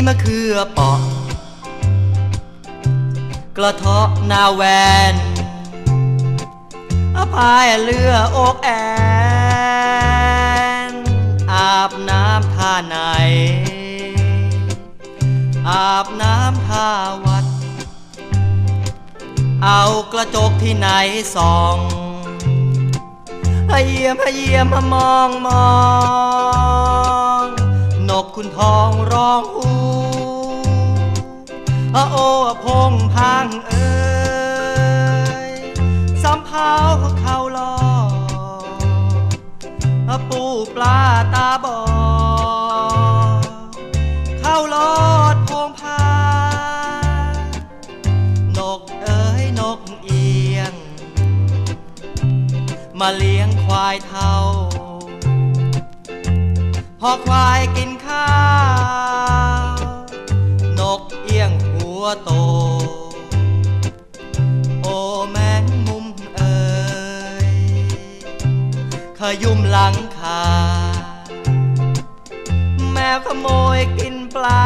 มะเขือเปาะกระเทาะนาแวนพายเรือโอกแอนอาบน้ำท่าไหนอาบน้ำท่าวัดเอากระจกที่ไหนส่องเยี่ยมมองนกคุณทองร้องฮูโอ้พงพังเอ้ยสำเภาเขาลอปูปลาตาบอเข้าลอดพงพานกเอ้ยนกเอียงมาเลี้ยงควายเท่าพอควายกินข้าวนกเอียงหัวโตโอ้แมงมุมเอ๋ยขยุมหลังคาแมวขโมยกินปลา